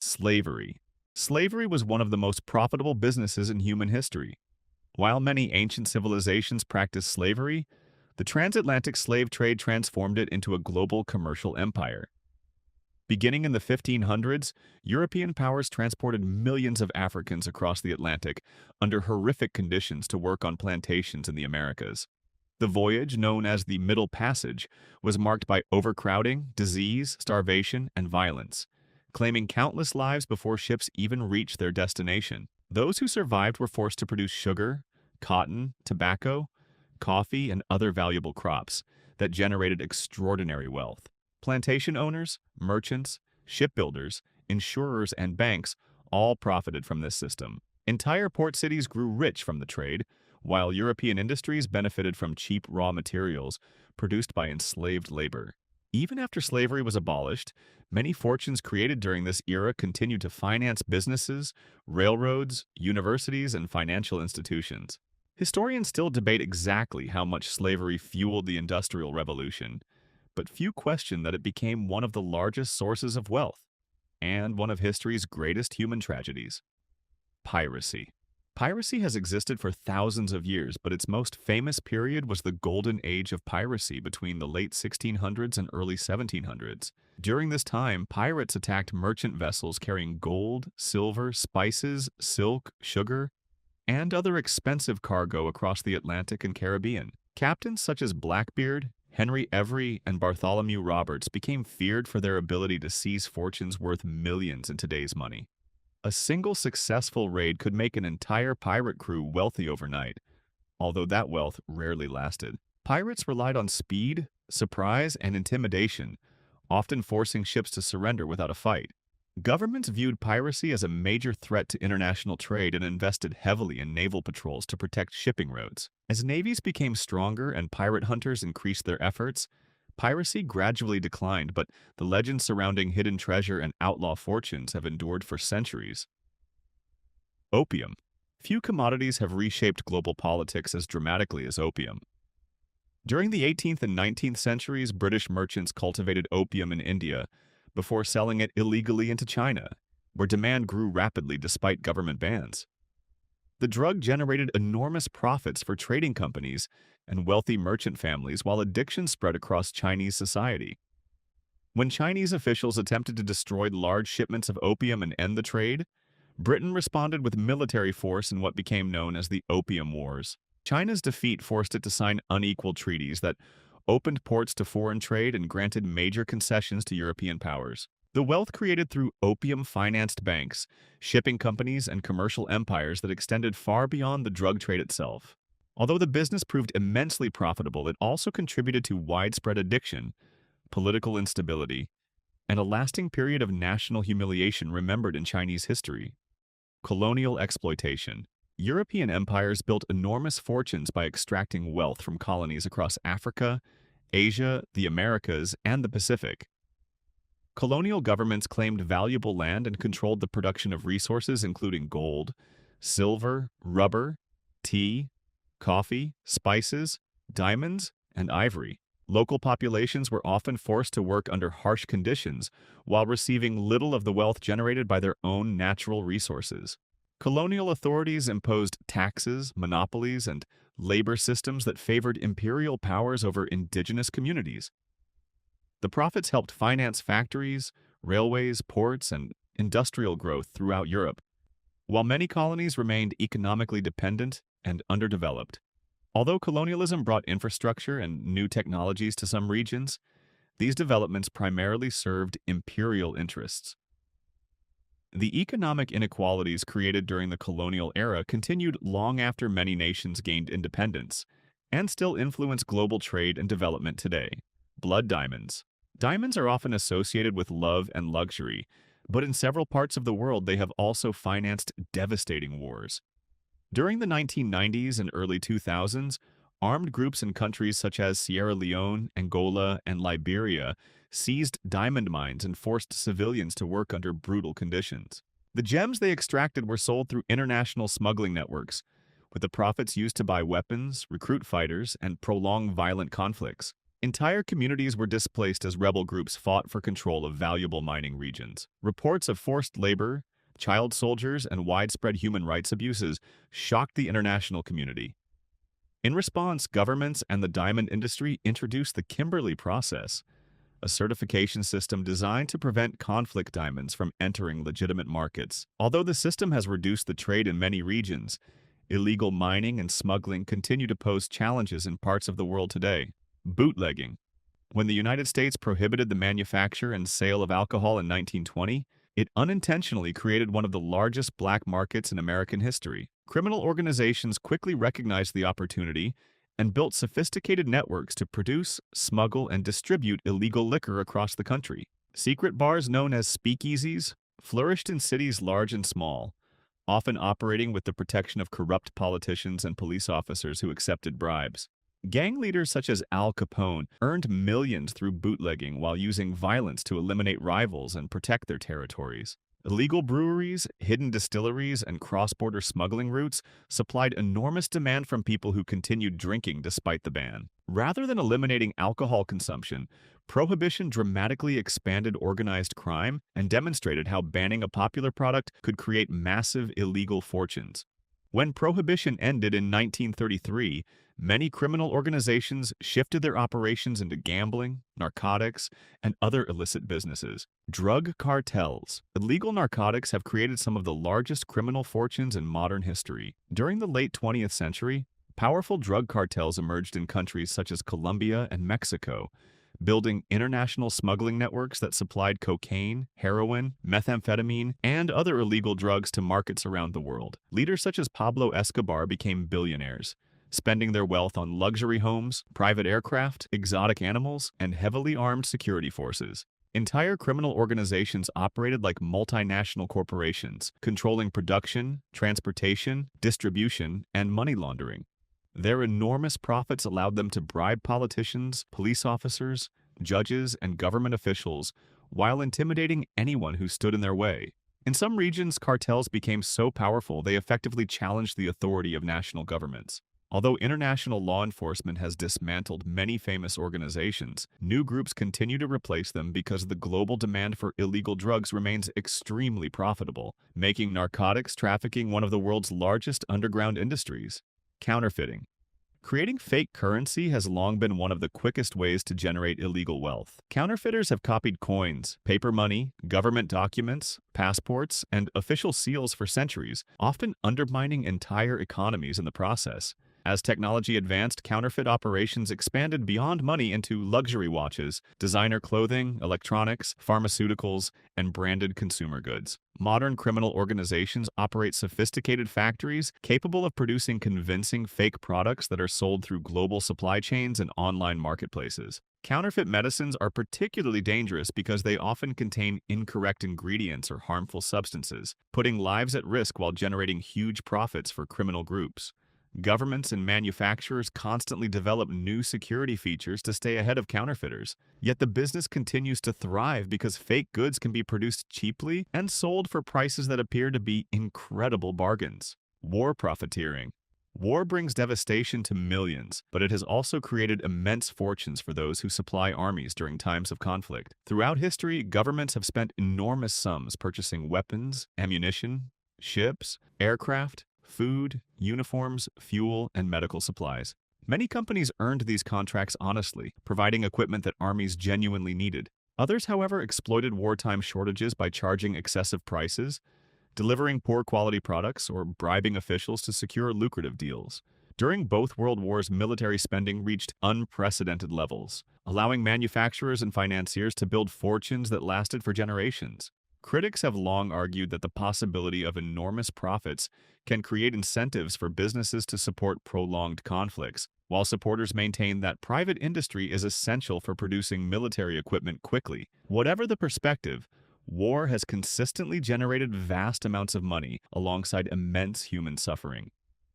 Slavery. Slavery was one of the most profitable businesses in human history. While many ancient civilizations practiced slavery, the transatlantic slave trade transformed it into a global commercial empire. Beginning in the 1500s, European powers transported millions of Africans across the Atlantic under horrific conditions to work on plantations in the Americas. The voyage, known as the Middle Passage, was marked by overcrowding, disease, starvation, and violence, claiming countless lives before ships even reached their destination. Those who survived were forced to produce sugar, cotton, tobacco, coffee, and other valuable crops that generated extraordinary wealth. Plantation owners, merchants, shipbuilders, insurers, and banks all profited from this system. Entire port cities grew rich from the trade, while European industries benefited from cheap raw materials produced by enslaved labor. Even after slavery was abolished, many fortunes created during this era continued to finance businesses, railroads, universities, and financial institutions. Historians still debate exactly how much slavery fueled the Industrial Revolution, but few question that it became one of the largest sources of wealth and one of history's greatest human tragedies. Piracy. Piracy has existed for thousands of years, but its most famous period was the golden age of piracy between the late 1600s and early 1700s. During this time, pirates attacked merchant vessels carrying gold, silver, spices, silk, sugar, and other expensive cargo across the Atlantic and Caribbean. Captains such as Blackbeard, Henry Every, and Bartholomew Roberts became feared for their ability to seize fortunes worth millions in today's money. A single successful raid could make an entire pirate crew wealthy overnight, although that wealth rarely lasted. Pirates relied on speed, surprise, and intimidation, often forcing ships to surrender without a fight. Governments viewed piracy as a major threat to international trade and invested heavily in naval patrols to protect shipping routes. As navies became stronger and pirate hunters increased their efforts, piracy gradually declined, but the legends surrounding hidden treasure and outlaw fortunes have endured for centuries. Opium. Few commodities have reshaped global politics as dramatically as opium. During the 18th and 19th centuries, British merchants cultivated opium in India before selling it illegally into China, where demand grew rapidly despite government bans. The drug generated enormous profits for trading companies and wealthy merchant families while addiction spread across Chinese society. When Chinese officials attempted to destroy large shipments of opium and end the trade, Britain responded with military force in what became known as the Opium Wars. China's defeat forced it to sign unequal treaties that opened ports to foreign trade and granted major concessions to European powers. The wealth created through opium-financed banks, shipping companies, and commercial empires that extended far beyond the drug trade itself. Although the business proved immensely profitable, it also contributed to widespread addiction, political instability, and a lasting period of national humiliation remembered in Chinese history. Colonial exploitation. European empires built enormous fortunes by extracting wealth from colonies across Africa, Asia, the Americas, and the Pacific. Colonial governments claimed valuable land and controlled the production of resources including gold, silver, rubber, tea, coffee, spices, diamonds, and ivory. Local populations were often forced to work under harsh conditions while receiving little of the wealth generated by their own natural resources. Colonial authorities imposed taxes, monopolies, and labor systems that favored imperial powers over indigenous communities. The profits helped finance factories, railways, ports, and industrial growth throughout Europe, while many colonies remained economically dependent and underdeveloped. Although colonialism brought infrastructure and new technologies to some regions, these developments primarily served imperial interests. The economic inequalities created during the colonial era continued long after many nations gained independence, and still influence global trade and development today. Blood diamonds. Diamonds are often associated with love and luxury, but in several parts of the world they have also financed devastating wars. During the 1990s and early 2000s, armed groups in countries such as Sierra Leone, Angola, and Liberia seized diamond mines and forced civilians to work under brutal conditions. The gems they extracted were sold through international smuggling networks, with the profits used to buy weapons, recruit fighters, and prolong violent conflicts. Entire communities were displaced as rebel groups fought for control of valuable mining regions. Reports of forced labor, child soldiers, and widespread human rights abuses shocked the international community. In response, governments and the diamond industry introduced the Kimberley process, a certification system designed to prevent conflict diamonds from entering legitimate markets. Although the system has reduced the trade in many regions, illegal mining and smuggling continue to pose challenges in parts of the world today. Bootlegging. When the United States prohibited the manufacture and sale of alcohol in 1920, it unintentionally created one of the largest black markets in American history. Criminal organizations quickly recognized the opportunity and built sophisticated networks to produce, smuggle, and distribute illegal liquor across the country. Secret bars known as speakeasies flourished in cities large and small, often operating with the protection of corrupt politicians and police officers who accepted bribes. Gang leaders such as Al Capone earned millions through bootlegging while using violence to eliminate rivals and protect their territories. Illegal breweries, hidden distilleries, and cross-border smuggling routes supplied enormous demand from people who continued drinking despite the ban. Rather than eliminating alcohol consumption, prohibition dramatically expanded organized crime and demonstrated how banning a popular product could create massive illegal fortunes. When prohibition ended in 1933, many criminal organizations shifted their operations into gambling, narcotics, and other illicit businesses. Drug cartels. Illegal narcotics have created some of the largest criminal fortunes in modern history. During the late 20th century, powerful drug cartels emerged in countries such as Colombia and Mexico, building international smuggling networks that supplied cocaine, heroin, methamphetamine, and other illegal drugs to markets around the world. Leaders such as Pablo Escobar became billionaires, spending their wealth on luxury homes, private aircraft, exotic animals, and heavily armed security forces. Entire criminal organizations operated like multinational corporations, controlling production, transportation, distribution, and money laundering. Their enormous profits allowed them to bribe politicians, police officers, judges, and government officials while intimidating anyone who stood in their way. In some regions, cartels became so powerful they effectively challenged the authority of national governments. Although international law enforcement has dismantled many famous organizations, new groups continue to replace them because the global demand for illegal drugs remains extremely profitable, making narcotics trafficking one of the world's largest underground industries. Counterfeiting. Creating fake currency has long been one of the quickest ways to generate illegal wealth. Counterfeiters have copied coins, paper money, government documents, passports, and official seals for centuries, often undermining entire economies in the process. As technology advanced, counterfeit operations expanded beyond money into luxury watches, designer clothing, electronics, pharmaceuticals, and branded consumer goods. Modern criminal organizations operate sophisticated factories capable of producing convincing fake products that are sold through global supply chains and online marketplaces. Counterfeit medicines are particularly dangerous because they often contain incorrect ingredients or harmful substances, putting lives at risk while generating huge profits for criminal groups. Governments and manufacturers constantly develop new security features to stay ahead of counterfeiters. Yet the business continues to thrive because fake goods can be produced cheaply and sold for prices that appear to be incredible bargains. War profiteering. War brings devastation to millions, but it has also created immense fortunes for those who supply armies during times of conflict. Throughout history, governments have spent enormous sums purchasing weapons, ammunition, ships, aircraft, food, uniforms, fuel, and medical supplies. Many companies earned these contracts honestly, providing equipment that armies genuinely needed. Others, however, exploited wartime shortages by charging excessive prices, delivering poor quality products, or bribing officials to secure lucrative deals. During both world wars, military spending reached unprecedented levels, allowing manufacturers and financiers to build fortunes that lasted for generations. Critics have long argued that the possibility of enormous profits can create incentives for businesses to support prolonged conflicts, while supporters maintain that private industry is essential for producing military equipment quickly. Whatever the perspective, war has consistently generated vast amounts of money alongside immense human suffering.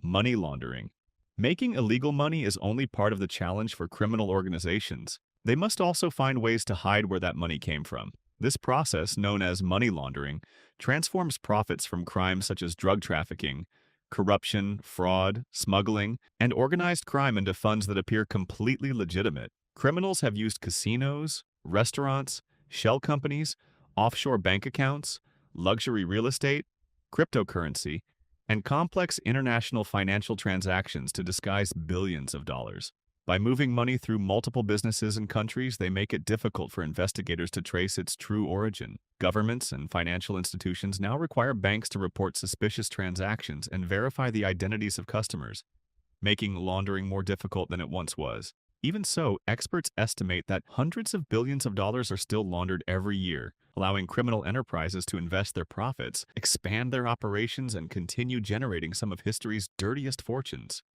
Money laundering. Making illegal money is only part of the challenge for criminal organizations. They must also find ways to hide where that money came from. This process, known as money laundering, transforms profits from crimes such as drug trafficking, corruption, fraud, smuggling, and organized crime into funds that appear completely legitimate. Criminals have used casinos, restaurants, shell companies, offshore bank accounts, luxury real estate, cryptocurrency, and complex international financial transactions to disguise billions of dollars. By moving money through multiple businesses and countries, they make it difficult for investigators to trace its true origin. Governments and financial institutions now require banks to report suspicious transactions and verify the identities of customers, making laundering more difficult than it once was. Even so, experts estimate that hundreds of billions of dollars are still laundered every year, allowing criminal enterprises to invest their profits, expand their operations, and continue generating some of history's dirtiest fortunes.